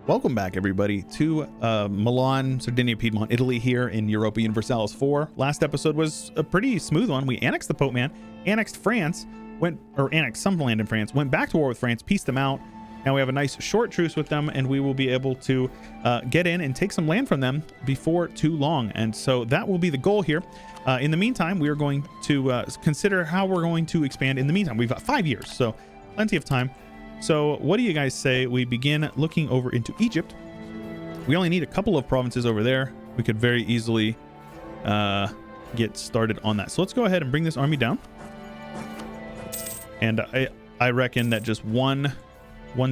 Welcome back, everybody, to Milan, Sardinia-Piedmont, Italy, here in Europa Universalis IV. Last episode was a pretty smooth one. We annexed the Pope Man, annexed France, annexed some land in France, went back to war with France, pieced them out. Now we have a nice short truce with them, and we will be able to get in and take some land from them before too long. And so that will be the goal here. In the meantime, we are going to consider how we're going to expand in the meantime. We've got 5 years, so plenty of time. So what do you guys say we begin looking over into Egypt? We only need a couple of provinces over there. We could very easily get started on that. So let's go ahead and bring this army down. And I reckon that just one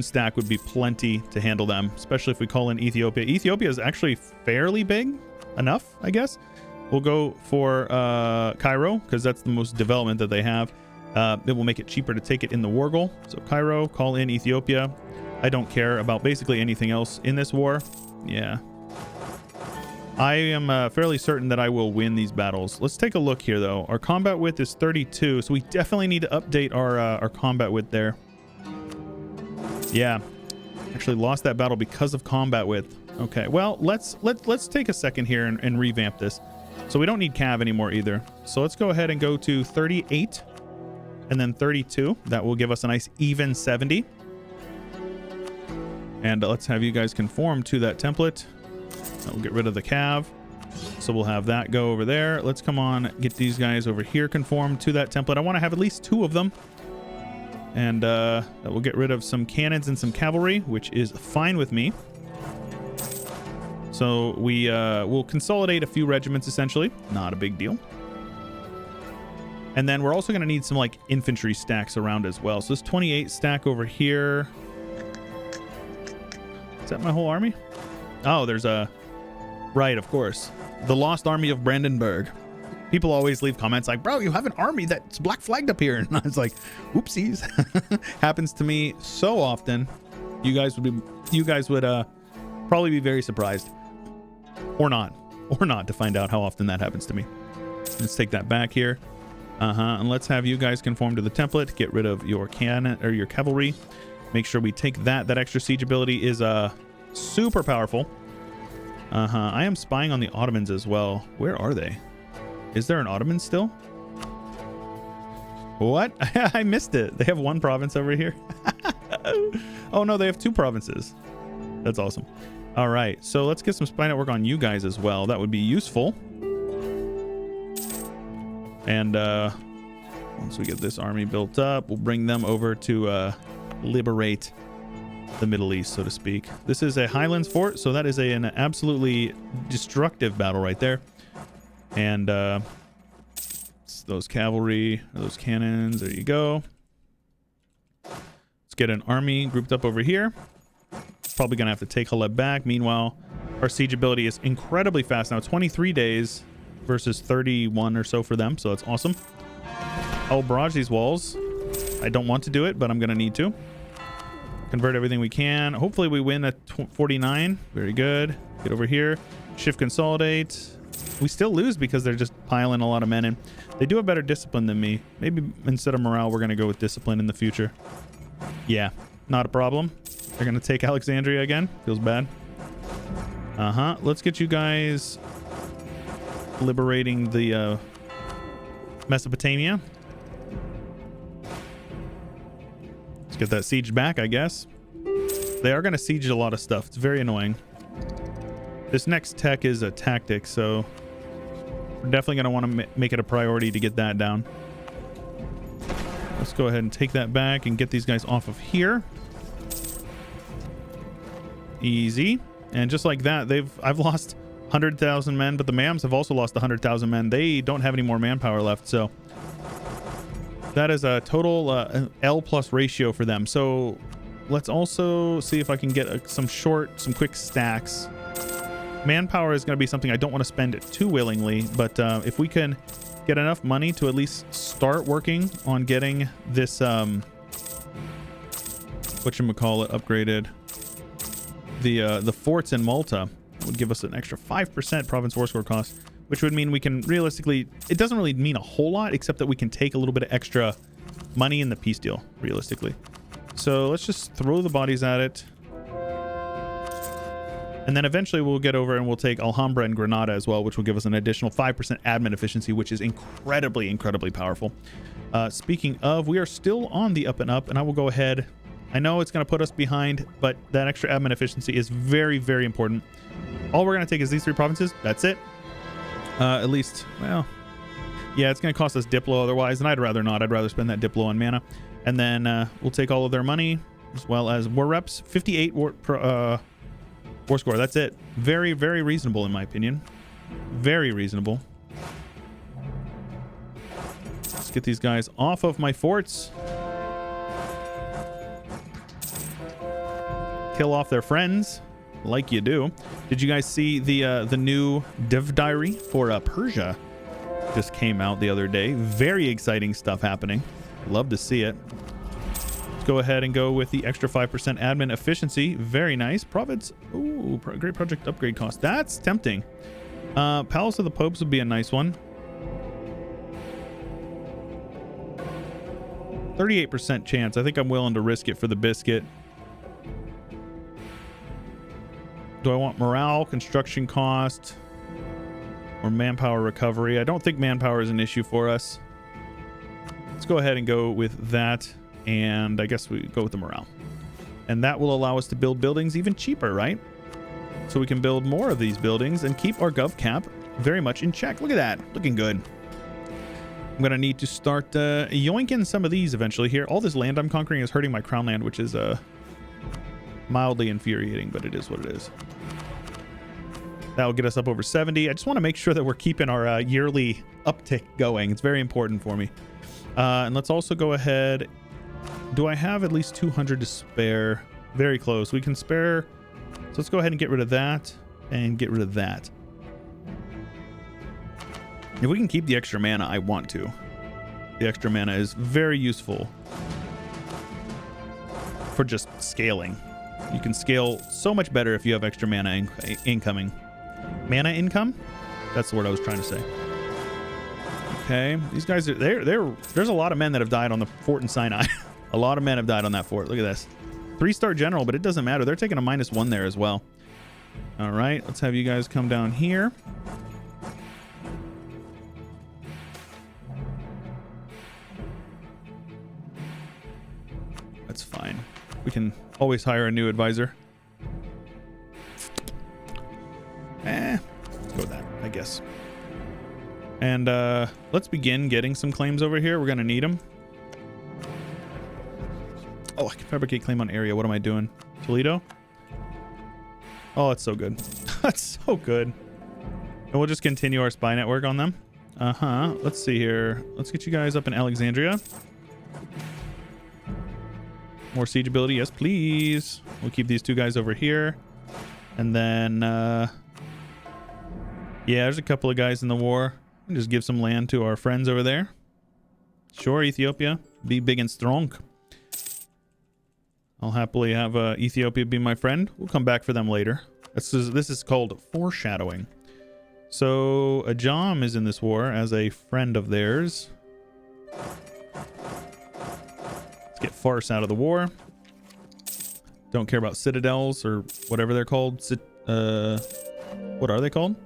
stack would be plenty to handle them, especially if we call in Ethiopia. Ethiopia is actually fairly big enough, I guess. We'll go for Cairo, because that's the most development that they have. It will make it cheaper to take it in the war goal. So Cairo, call in Ethiopia. I don't care about basically anything else in this war. Yeah. I am fairly certain that I will win these battles. Let's take a look here, though. Our combat width is 32, so we definitely need to update our combat width there. Yeah. Actually lost that battle because of combat width. Okay, well, let's take a second here and revamp this. So we don't need cav anymore either. So let's go ahead and go to 38. And then 32. That will give us a nice even 70. And let's have you guys conform to that template. We'll get rid of the cav. So we'll have that go over there. Let's come on, get these guys over here conform to that template. I want to have at least 2 of them. And that will get rid of some cannons and some cavalry, which is fine with me. So we will consolidate a few regiments, essentially. Not a big deal. And then we're also going to need some like infantry stacks around as well. So this 28 stack over here. Is that my whole army? Oh, there's a... Right, of course. The Lost Army of Brandenburg. People always leave comments like, bro, you have an army that's black flagged up here. And I was like, oopsies. Happens to me so often. You guys would probably be very surprised. Or not to find out how often that happens to me. Let's take that back here. And let's have you guys conform to the template. Get rid of your cannon or your cavalry. Make sure we take that. That extra siege ability is super powerful. I am spying on the Ottomans as well. Where are they? Is there an Ottoman still? What? I missed it. They have 1 province over here. Oh no, they have 2 provinces. That's awesome. All right, so let's get some spy network on you guys as well. That would be useful. And once we get this army built up, we'll bring them over to liberate the Middle East, so to speak. This is a Highlands fort, so that is an absolutely destructive battle right there. And those cavalry, those cannons, there you go. Let's get an army grouped up over here. Probably going to have to take Haleb back. Meanwhile, our siege ability is incredibly fast now. 23 days. Versus 31 or so for them, so that's awesome. I'll barrage these walls. I don't want to do it, but I'm gonna need to. Convert everything we can. Hopefully we win at 49. Very good. Get over here. Shift consolidate. We still lose because they're just piling a lot of men in. They do have better discipline than me. Maybe instead of morale, we're gonna go with discipline in the future. Yeah, not a problem. They're gonna take Alexandria again. Feels bad. Let's get you guys liberating the Mesopotamia. Let's get that siege back, I guess. They are going to siege a lot of stuff. It's very annoying. This next tech is a tactic, so we're definitely going to want to make it a priority to get that down. Let's go ahead and take that back and get these guys off of here. Easy. And just like that, I've lost 100,000 men, but the MAMs have also lost 100,000 men. They don't have any more manpower left, so that is a total L plus ratio for them. So let's also see if I can get some quick stacks. Manpower is going to be something I don't want to spend too willingly, but if we can get enough money to at least start working on getting this whatchamacallit upgraded, the forts in Malta would give us an extra 5% province war score cost, which would mean we can realistically, it doesn't really mean a whole lot except that we can take a little bit of extra money in the peace deal realistically. So let's just throw the bodies at it. And then eventually we'll get over and we'll take Alhambra and Granada as well, which will give us an additional 5% admin efficiency, which is incredibly, incredibly powerful. Speaking of, we are still on the up and up, and I will go ahead. I know it's going to put us behind, but that extra admin efficiency is very, very important. All we're going to take is these 3 provinces. That's it. At least, well, yeah, it's going to cost us Diplo otherwise, and I'd rather not. I'd rather spend that Diplo on mana. And then we'll take all of their money, as well as war reps. 58 war score. That's it. Very, very reasonable, in my opinion. Very reasonable. Let's get these guys off of my forts. Kill off their friends, like you do. Did you guys see the new Div Diary for Persia? Just came out the other day. Very exciting stuff happening. Love to see it. Let's go ahead and go with the extra 5% admin efficiency. Very nice. Province. Ooh, great project upgrade cost. That's tempting. Palace of the Popes would be a nice one. 38% chance. I think I'm willing to risk it for the biscuit. Do I want morale, construction cost, or manpower recovery? I don't think manpower is an issue for us. Let's go ahead and go with that, and I guess we go with the morale. And that will allow us to build buildings even cheaper, right? So we can build more of these buildings and keep our gov cap very much in check. Look at that. Looking good. I'm going to need to start yoinking some of these eventually here. All this land I'm conquering is hurting my crown land, which is mildly infuriating, but it is what it is. That will get us up over 70. I just want to make sure that we're keeping our yearly uptick going. It's very important for me. And let's also go ahead. Do I have at least 200 to spare? Very close. We can spare. So let's go ahead and get rid of that and get rid of that. If we can keep the extra mana, I want to. The extra mana is very useful for just scaling. You can scale so much better if you have extra mana incoming. Mana income? That's the word I was trying to say. Okay, these guys are there's a lot of men that have died on the fort in Sinai. A lot of men have died on that fort. Look at this. 3-star general, but it doesn't matter. They're taking a -1 there as well. All right, let's have you guys come down here. That's fine. We can always hire a new advisor. Let's go with that, I guess. And let's begin getting some claims over here. We're going to need them. Oh, I can fabricate claim on area. What am I doing? Toledo? Oh, that's so good. That's so good. And we'll just continue our spy network on them. Let's see here. Let's get you guys up in Alexandria. More siege ability. Yes, please. We'll keep these 2 guys over here. And then, yeah, there's a couple of guys in the war. We'll just give some land to our friends over there. Sure, Ethiopia. Be big and strong. I'll happily have Ethiopia be my friend. We'll come back for them later. This is called foreshadowing. So Ajam is in this war as a friend of theirs. Let's get Fars out of the war. Don't care about citadels or whatever they're called. What are they called?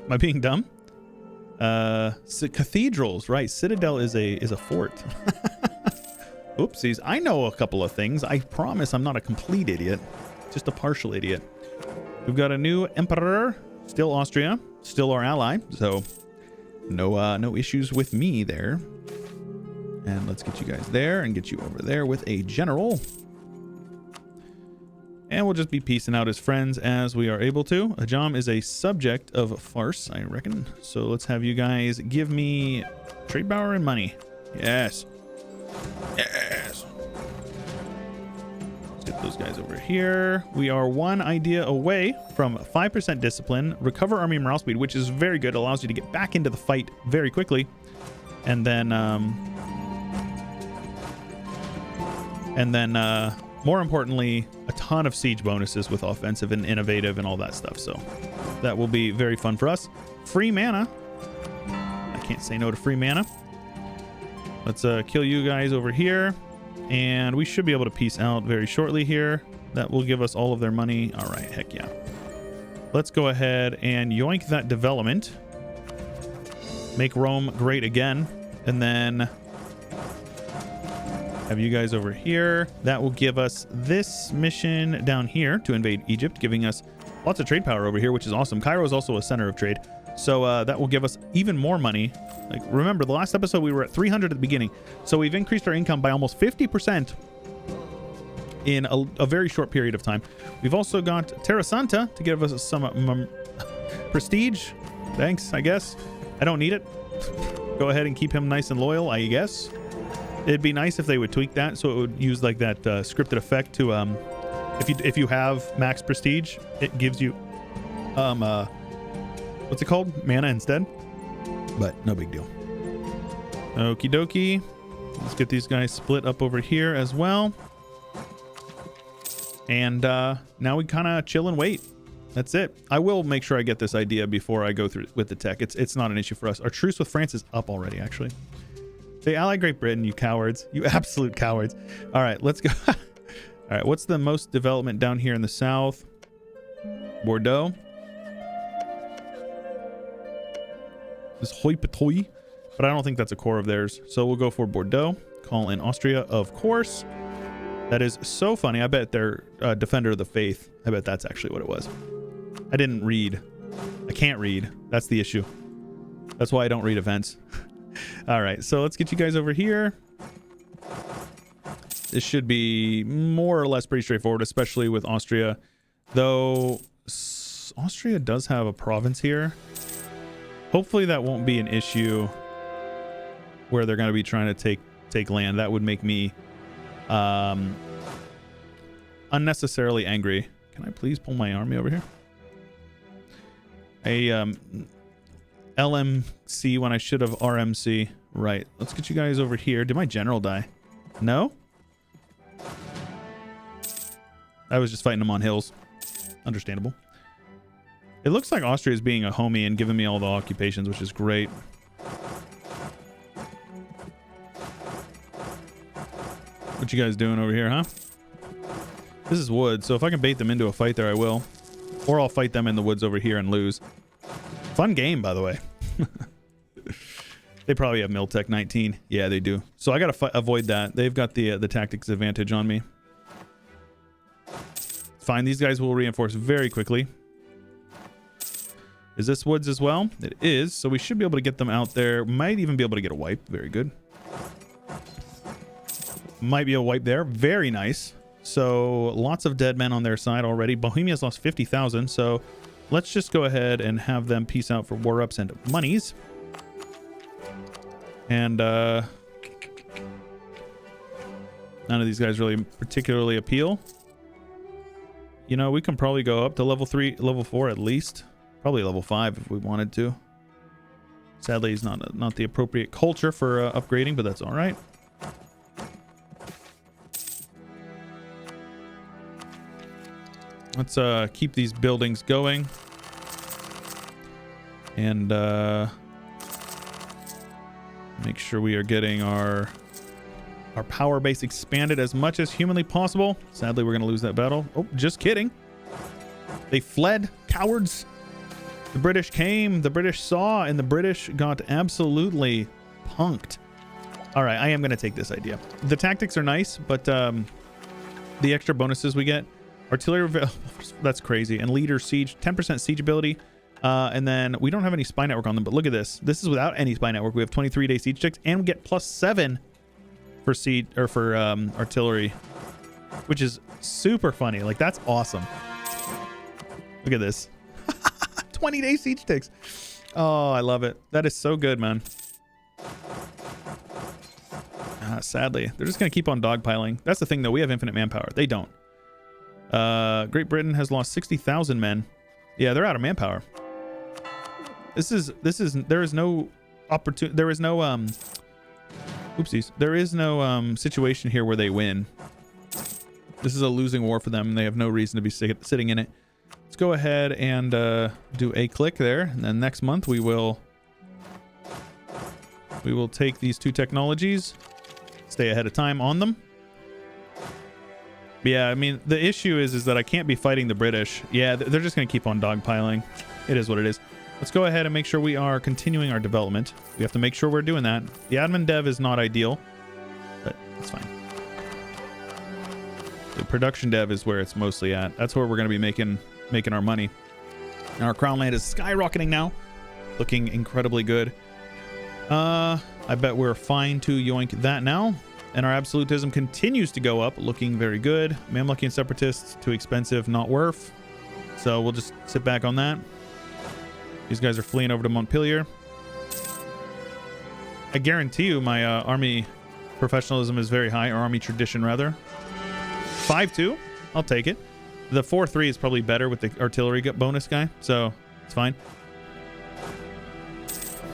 Am I being dumb? Cathedrals, right? Citadel is a fort. Oopsies. I know a couple of things. I promise I'm not a complete idiot. Just a partial idiot. We've got a new emperor. Still Austria. Still our ally. So no issues with me there. And let's get you guys there and get you over there with a general. And we'll just be peacing out as friends as we are able to. Ajam is a subject of Fars, I reckon. So let's have you guys give me trade power and money. Yes. Yes. Let's get those guys over here. We are 1 idea away from 5% discipline, recover army morale speed, which is very good. Allows you to get back into the fight very quickly. And then more importantly, a ton of siege bonuses with offensive and innovative and all that stuff. So that will be very fun for us. Free mana. I can't say no to free mana. Let's kill you guys over here. And we should be able to peace out very shortly here. That will give us all of their money. All right, heck yeah. Let's go ahead and yoink that development. Make Rome great again. And then have you guys over here. That will give us this mission down here to invade Egypt, giving us lots of trade power over here, which is awesome. Cairo is also a center of trade. So that will give us even more money. Like, remember, the last episode we were at 300 at the beginning. So we've increased our income by almost 50% in a very short period of time. We've also got Terra Santa to give us some prestige. Thanks, I guess. I don't need it. Go ahead and keep him nice and loyal, I guess. It'd be nice if they would tweak that so it would use like that scripted effect to if you have max prestige, it gives you what's it called? Mana instead. But no big deal. Okie dokie. Let's get these guys split up over here as well. And now we kind of chill and wait. That's it. I will make sure I get this idea before I go through with the tech. It's not an issue for us. Our truce with France is up already, actually. They ally Great Britain, you cowards. You absolute cowards. All right, let's go. All right, what's the most development down here in the south? Bordeaux. This hoi polloi, but I don't think that's a core of theirs. So we'll go for Bordeaux. Call in Austria, of course. That is so funny. I bet they're Defender of the Faith. I bet that's actually what it was. I didn't read. I can't read. That's the issue. That's why I don't read events. All right, so let's get you guys over here. This should be more or less pretty straightforward, especially with Austria. Though Austria does have a province here. Hopefully that won't be an issue where they're going to be trying to take land. That would make me unnecessarily angry. Can I please pull my army over here? A LMC when I should have RMC. Right. Let's get you guys over here. Did my general die? No? I was just fighting them on hills. Understandable. It looks like Austria is being a homie and giving me all the occupations, which is great. What you guys doing over here, huh? This is wood, so if I can bait them into a fight there, I will. Or I'll fight them in the woods over here and lose. Fun game, by the way. They probably have Miltech 19. Yeah, they do. So I gotta avoid that. They've got the tactics advantage on me. Fine, these guys will reinforce very quickly. Is this woods as well? It is, so we should be able to get them out there. Might even be able to get a wipe. Very good. Might be a wipe there. Very nice. So lots of dead men on their side already. Bohemia's lost 50,000, so let's just go ahead and have them peace out for war ups and monies. And none of these guys really particularly appeal. You know, we can probably go up to level 3, level 4 at least. Probably level 5 if we wanted to. Sadly, it's not the appropriate culture for upgrading, but that's all right. Let's keep these buildings going. And make sure we are getting our power base expanded as much as humanly possible. Sadly, we're going to lose that battle. Oh, just kidding. They fled. Cowards. The British came, the British saw, and the British got absolutely punked. All right, I am going to take this idea. The tactics are nice, but the extra bonuses we get. Artillery, that's crazy. And leader siege, 10% siege ability. And then we don't have any spy network on them, but look at this. This is without any spy network. We have 23-day siege ticks, and we get +7 for siege or for artillery, which is super funny. Like, that's awesome. Look at this. 20-day siege ticks. Oh, I love it. That is so good, man. Sadly, they're just going to keep on dogpiling. That's the thing, though. We have infinite manpower. They don't. Great Britain has lost 60,000 men. Yeah, they're out of manpower. There is no opportunity. There is no, oopsies. There is no, situation here where they win. This is a losing war for them. And they have no reason to be sitting in it. Let's go ahead and do a click there, and then next month we will take these two technologies, stay ahead of time on them, Yeah, I mean, the issue is that I can't be fighting the British. Yeah, they're just going to keep on dogpiling. It is what it is. Let's go ahead and make sure we are continuing our development. We have to make sure we're doing that. The admin dev is not ideal, but it's fine. The production dev is where it's mostly at. That's where we're going to be making our money. And our crown land is skyrocketing now, looking incredibly good. I bet we're fine to yoink that now. And our absolutism continues to go up, looking very good. Mamluki and separatists, too expensive, not worth. So we'll just sit back on that. These guys are fleeing over to Montpellier. I guarantee you my army professionalism is very high, or army tradition rather. 5-2, I'll take it. The 4-3 is probably better with the artillery bonus guy, so it's fine.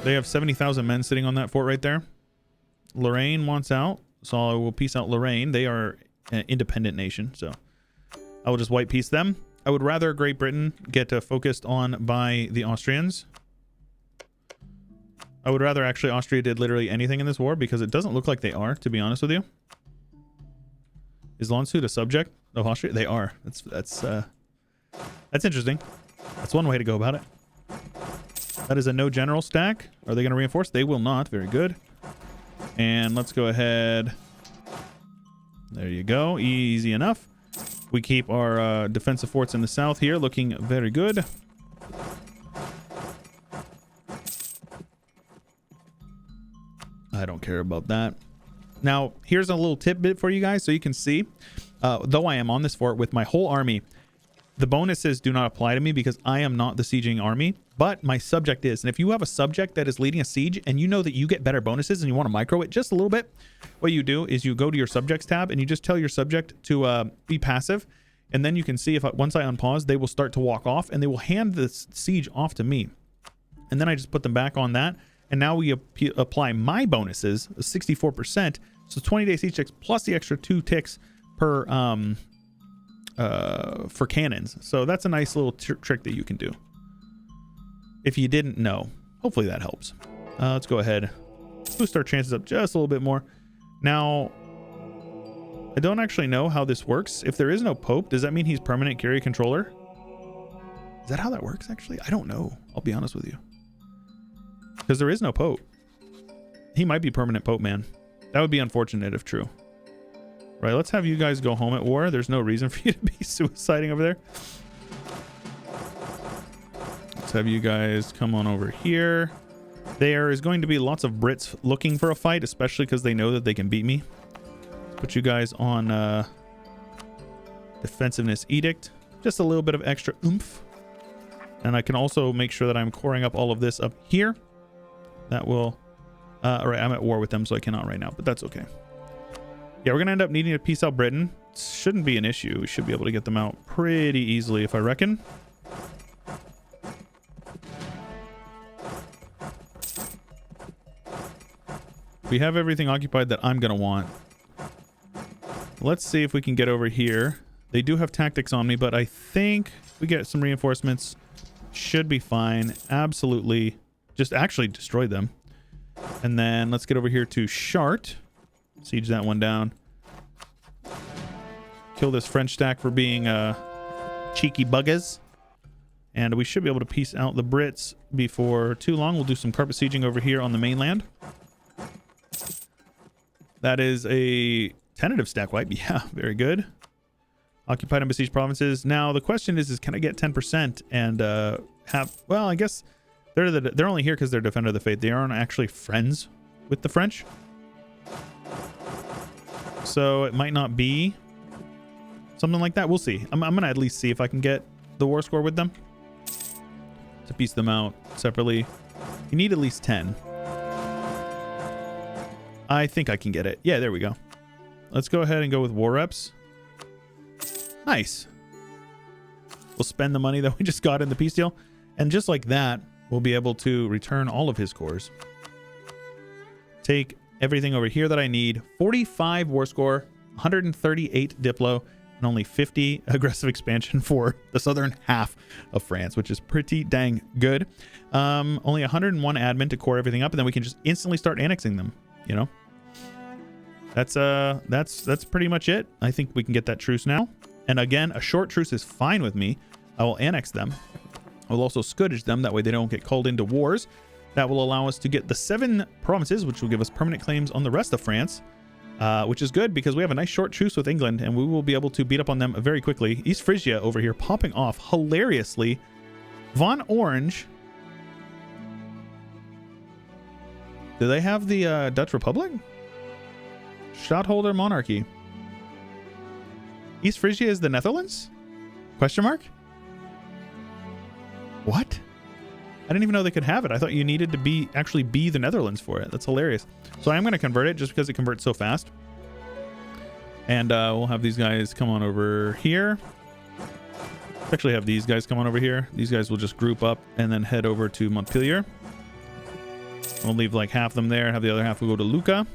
They have 70,000 men sitting on that fort right there. Lorraine wants out, so I will peace out Lorraine. They are an independent nation, so I will just white peace them. I would rather Great Britain get focused on by the Austrians. I would rather actually Austria did literally anything in this war, because it doesn't look like they are, to be honest with you. Is Landshut a subject of Austria? They are. That's interesting. That's one way to go about it. That is a no general stack. Are they going to reinforce? They will not. Very good. And let's go ahead. There you go. Easy enough. We keep our defensive forts in the south here looking very good. I don't care about that. Now, here's a little tidbit for you guys so you can see. Though I am on this fort with my whole army, the bonuses do not apply to me because I am not the sieging army, but my subject is. And if you have a subject that is leading a siege and you know that you get better bonuses and you want to micro it just a little bit, what you do is you go to your subjects tab and you just tell your subject to be passive. And then you can see if once I unpause, they will start to walk off and they will hand the siege off to me. And then I just put them back on that. And now we apply my bonuses, 64%. So 20-day siege ticks plus the extra 2 ticks per for cannons. So that's a nice little trick that you can do if you didn't know. Hopefully that helps. Let's go ahead, boost our chances up just a little bit more. Now, I don't actually know how this works. If there is no pope, does that mean he's permanent carry controller? Is that how that works? Actually, I don't know. I'll be honest with you, because there is no pope. He might be permanent pope, man. That would be unfortunate if true. Right, let's have you guys go home at war. There's no reason for you to be suiciding over there. Let's have you guys come on over here. There is going to be lots of Brits looking for a fight, especially because they know that they can beat me. Let's put you guys on defensive edict. Just a little bit of extra oomph. And I can also make sure that I'm coring up all of this up here. That will... all right, I'm at war with them, so I cannot right now, but that's okay. Yeah, we're going to end up needing to peace out Britain. Shouldn't be an issue. We should be able to get them out pretty easily, if I reckon. We have everything occupied that I'm going to want. Let's see if we can get over here. They do have tactics on me, but I think if we get some reinforcements, should be fine. Absolutely. Just actually destroy them. And then let's get over here to Chart. Siege that one down. Kill this French stack for being cheeky buggers. And we should be able to peace out the Brits before too long. We'll do some carpet sieging over here on the mainland. That is a tentative stack wipe. Yeah, very good. Occupied and besieged provinces. Now the question is can I get 10% and have... Well, I guess they're only here because they're Defender of the Faith. They aren't actually friends with the French. So it might not be something like that. We'll see. I'm going to at least see if I can get the war score with them to piece them out separately. You need at least 10. I think I can get it. Yeah, there we go. Let's go ahead and go with war reps. Nice. We'll spend the money that we just got in the peace deal. And just like that, we'll be able to return all of his cores. Take everything over here that I need. 45 war score, 138 Diplo, and only 50 aggressive expansion for the southern half of France, which is pretty dang good. Only 101 admin to core everything up, and then we can just instantly start annexing them, you know? That's pretty much it. I think we can get that truce now. And again, a short truce is fine with me. I will annex them. I will also scourge them. That way they don't get called into wars. That will allow us to get the 7 provinces, which will give us permanent claims on the rest of France, which is good because we have a nice short truce with England, and we will be able to beat up on them very quickly. East Frisia over here popping off hilariously. Von Orange. Do they have the Dutch Republic? Stadtholder monarchy. East Frisia is the Netherlands? Question mark? What? I didn't even know they could have it. I thought you needed to actually be the Netherlands for it. That's hilarious. So I am going to convert it just because it converts so fast. And we'll have these guys come on over here. Actually have these guys come on over here. These guys will just group up and then head over to Montpellier. We'll leave like half of them there. Have the other half will go to Lucca.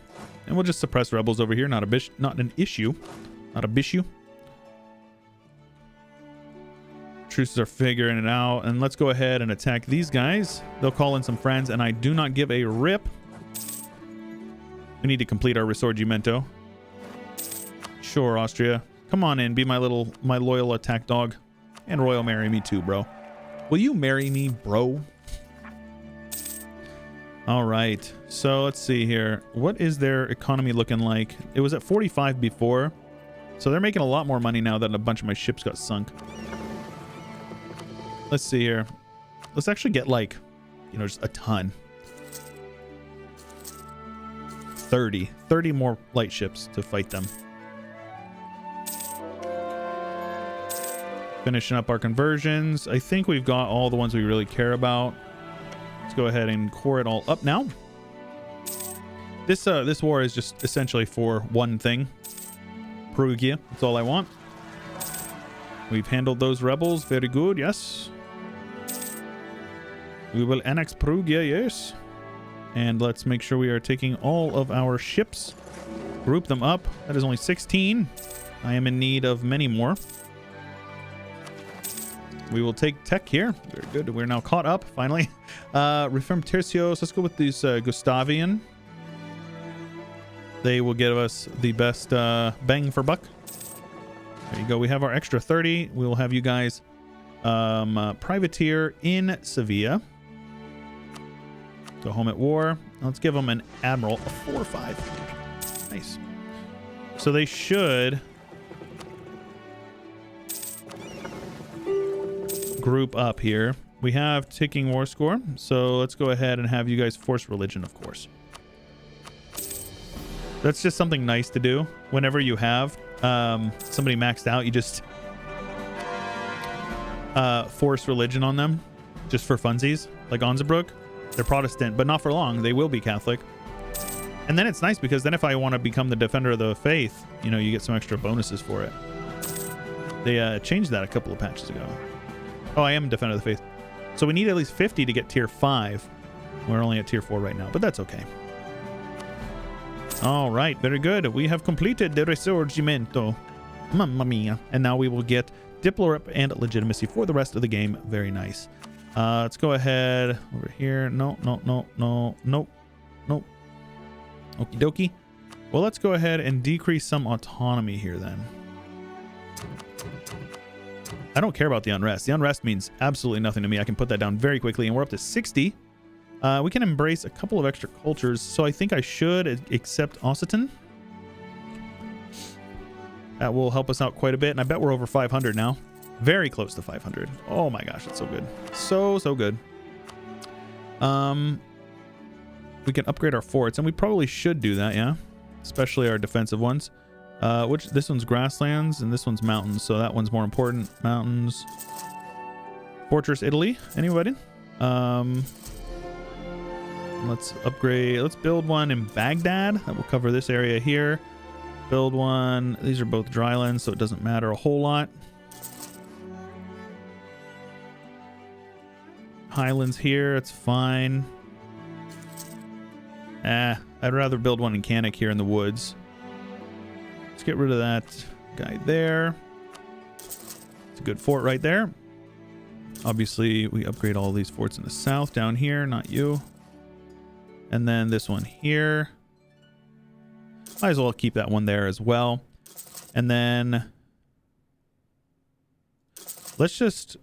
And we'll just suppress rebels over here. Not an issue. Not a bishue. Truces are figuring it out. And let's go ahead and attack these guys. They'll call in some friends, and I do not give a rip. We need to complete our Risorgimento. Sure, Austria. Come on in. Be my loyal attack dog. And royal marry me too, bro. Will you marry me, bro? All right. So let's see here. What is their economy looking like? It was at 45 before. So they're making a lot more money now that a bunch of my ships got sunk. Let's see here. Let's actually get like, just a ton. 30 more light ships to fight them. Finishing up our conversions. I think we've got all the ones we really care about. Let's go ahead and core it all up now. This war is just essentially for one thing. Prussia. That's all I want. We've handled those rebels very good. Yes. We will annex Prussia. Yes. And let's make sure we are taking all of our ships. Group them up. That is only 16. I am in need of many more. We will take tech here. Very good. We're now caught up, finally. Reform Tercios. Let's go with these Gustavian. They will give us the best bang for buck. There you go. We have our extra 30. We will have you guys privateer in Sevilla. Go home at war. Let's give them an admiral, a 4 or 5. Nice. So they should group up here. We have ticking war score, so let's go ahead and have you guys force religion, of course. That's just something nice to do. Whenever you have somebody maxed out, you just force religion on them just for funsies. Like Onzebrook, they're Protestant, but not for long. They will be Catholic. And then it's nice because then if I want to become the defender of the faith, you get some extra bonuses for it. They changed that a couple of patches ago. Oh, I am Defender of the Faith. So we need at least 50 to get tier 5. We're only at tier 4 right now, but that's okay. All right, very good. We have completed the Risorgimento. Mamma mia. And now we will get Diplorip and Legitimacy for the rest of the game. Very nice. Let's go ahead over here. No. Okie dokie. Well, let's go ahead and decrease some autonomy here then. I don't care about the unrest. The unrest means absolutely nothing to me. I can put that down very quickly, and we're up to 60. We can embrace a couple of extra cultures, so I think I should accept Occitan. That will help us out quite a bit, and I bet we're over 500 now. Very close to 500. Oh my gosh, that's so good. So good. We can upgrade our forts, and we probably should do that, yeah? Especially our defensive ones. This one's grasslands and this one's mountains, so that one's more important. Mountains. Fortress Italy. Anybody? Let's upgrade. Let's build one in Baghdad. That will cover this area here. Build one. These are both drylands, so it doesn't matter a whole lot. Highlands here. It's fine. I'd rather build one in Cannock here in the woods. Let's get rid of that guy there. It's a good fort right there. Obviously, we upgrade all these forts in the south down here, not you. And then this one here. Might as well keep that one there as well. And then let's just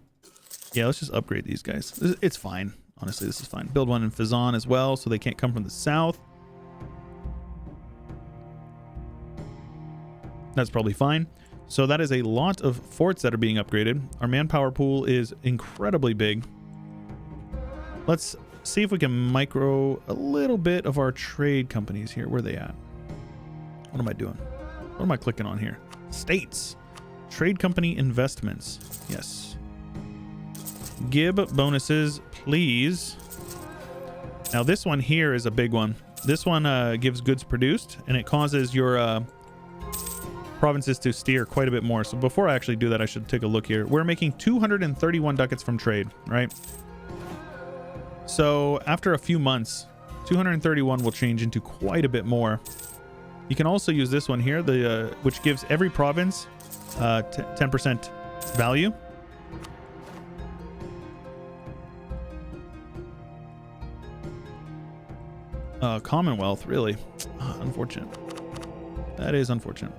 upgrade these guys. It's fine. Honestly, this is fine. Build one in Fazan as well, so they can't come from the south. That's probably fine. So that is a lot of forts that are being upgraded. Our manpower pool is incredibly big. Let's see if we can micro a little bit of our trade companies here. Where are they at? What am I doing? What am I clicking on here? States. Trade company investments. Yes. Give bonuses, please. Now this one here is a big one. This one gives goods produced, and it causes your provinces to steer quite a bit more. So before I actually do that, I should take a look here. We're making 231 ducats from trade, right? So after a few months, 231 will change into quite a bit more. You can also use this one here, the which gives every province 10% value. Commonwealth, really. Unfortunate. That is unfortunate.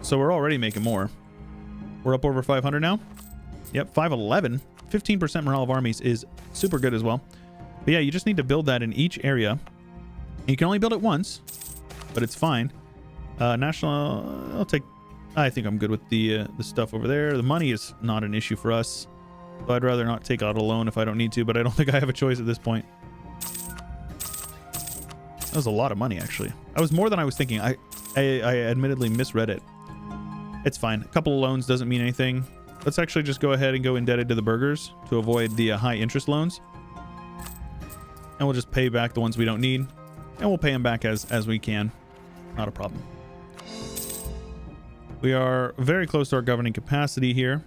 So we're already making more. We're up over 500 now. Yep, 511. 15% morale of armies is super good as well. But yeah, you just need to build that in each area. You can only build it once, but it's fine. National, I think I'm good with the stuff over there. The money is not an issue for us. So I'd rather not take out a loan if I don't need to, but I don't think I have a choice at this point. That was a lot of money, actually. That was more than I was thinking. I admittedly misread it. It's fine. A couple of loans doesn't mean anything. Let's actually just go ahead and go indebted to the burghers to avoid the high interest loans. And we'll just pay back the ones we don't need. And we'll pay them back as we can. Not a problem. We are very close to our governing capacity here.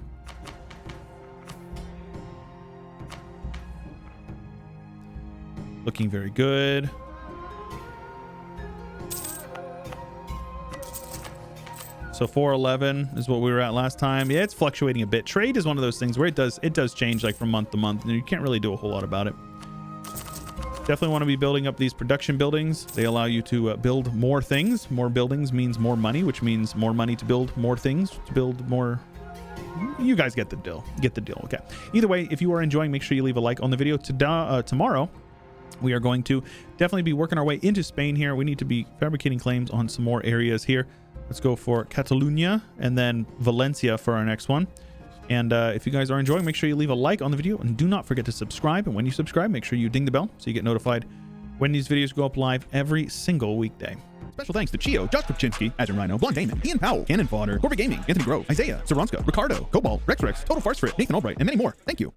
Looking very good. So 411 is what we were at last time. Yeah, it's fluctuating a bit. Trade is one of those things where it does change like from month to month, and you can't really do a whole lot about it. Definitely want to be building up these production buildings. They allow you to build more things. More buildings means more money, which means more money to build more things, to build more. You guys get the deal. Get the deal. Okay. Either way, if you are enjoying, make sure you leave a like on the video. Tomorrow, we are going to definitely be working our way into Spain here. We need to be fabricating claims on some more areas here. Let's go for Catalonia and then Valencia for our next one. And if you guys are enjoying, make sure you leave a like on the video and do not forget to subscribe. And when you subscribe, make sure you ding the bell so you get notified when these videos go up live every single weekday. Special thanks to Chio, Josh Kopczynski, Azure Rhino, Blonde Damon, Ian Powell, Cannon Fodder, Corporate Gaming, Anthony Grove, Isaiah, Saronska, Ricardo, Cobalt, Rex, Total Farce Frit, Nathan Albright, and many more. Thank you.